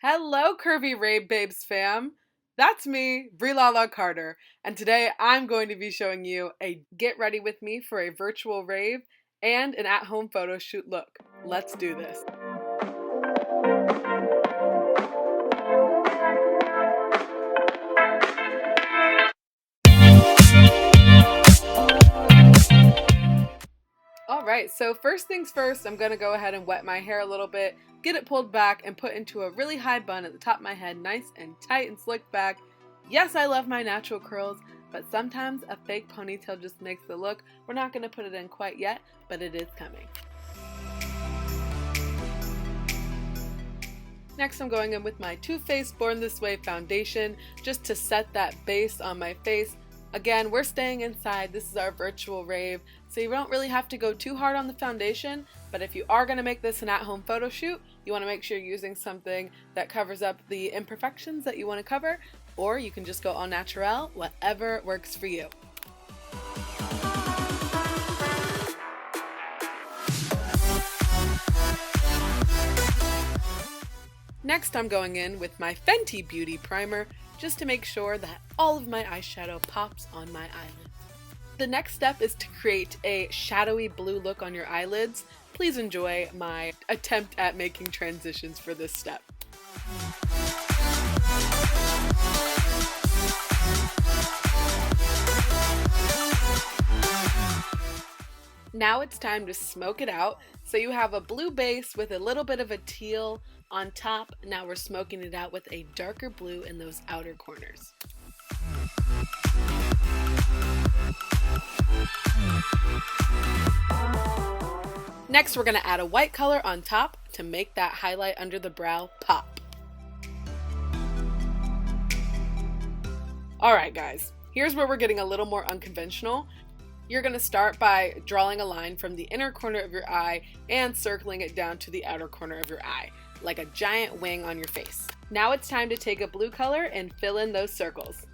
Hello, CurvyRaveBabes fam. That's me, Brilala Carter, and today I'm going to be showing you a get ready with me for a virtual rave and an at-home photo shoot look. Let's do this. Alright, so first things first, I'm going to go ahead and wet my hair a little bit, get it pulled back, and put into a really high bun at the top of my head, nice and tight and slicked back. Yes, I love my natural curls, but sometimes a fake ponytail just makes the look. We're not going to put it in quite yet, but it is coming. Next, I'm going in with my Too Faced Born This Way foundation just to set that base on my face. Again, we're staying inside. This is our virtual rave, so you don't really have to go too hard on the foundation, but if you are going to make this an at-home photo shoot, you want to make sure you're using something that covers up the imperfections that you want to cover, or you can just go au naturel, whatever works for you. Next, I'm going in with my Fenty Beauty Primer just to make sure that all of my eyeshadow pops on my eyelids. The next step is to create a shadowy blue look on your eyelids. Please enjoy my attempt at making transitions for this step. Now it's time to smoke it out. So you have a blue base with a little bit of a teal on top. Now we're smoking it out with a darker blue in those outer corners. Next, we're going to add a white color on top to make that highlight under the brow pop. Alright guys, here's where we're getting a little more unconventional. You're going to start by drawing a line from the inner corner of your eye and circling it down to the outer corner of your eye, like a giant wing on your face. Now it's time to take a blue color and fill in those circles.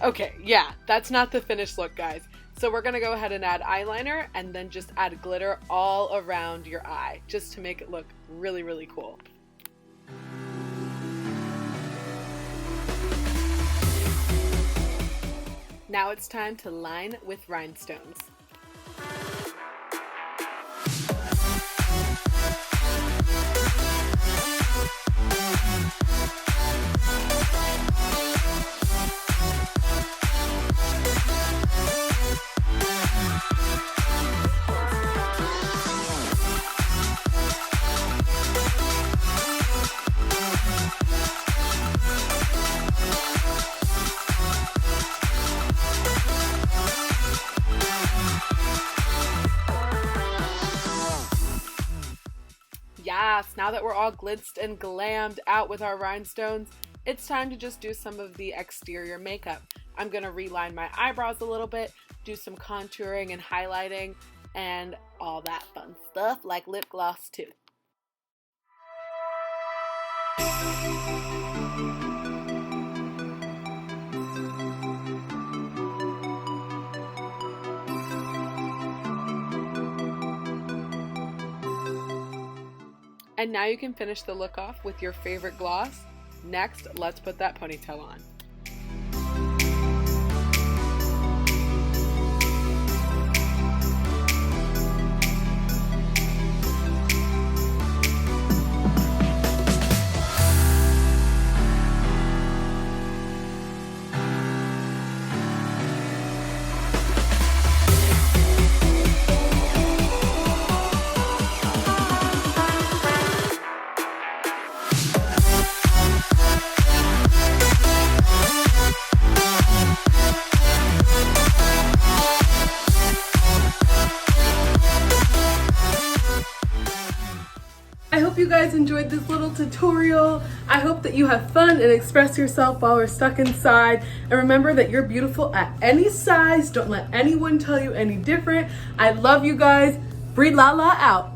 Okay, yeah, that's not the finished look, guys. So we're going to go ahead and add eyeliner and then just add glitter all around your eye, just to make it look really, really cool. Now it's time to line with rhinestones. Yes, now that we're all glitzed and glammed out with our rhinestones, it's time to just do some of the exterior makeup. I'm going to reline my eyebrows a little bit, do some contouring and highlighting, and all that fun stuff like lip gloss too. And now you can finish the look off with your favorite gloss. Next, let's put that ponytail on. I hope you guys enjoyed this little tutorial. I hope that you have fun and express yourself while we're stuck inside. And remember that you're beautiful at any size. Don't let anyone tell you any different. I love you guys. Breed Lala out.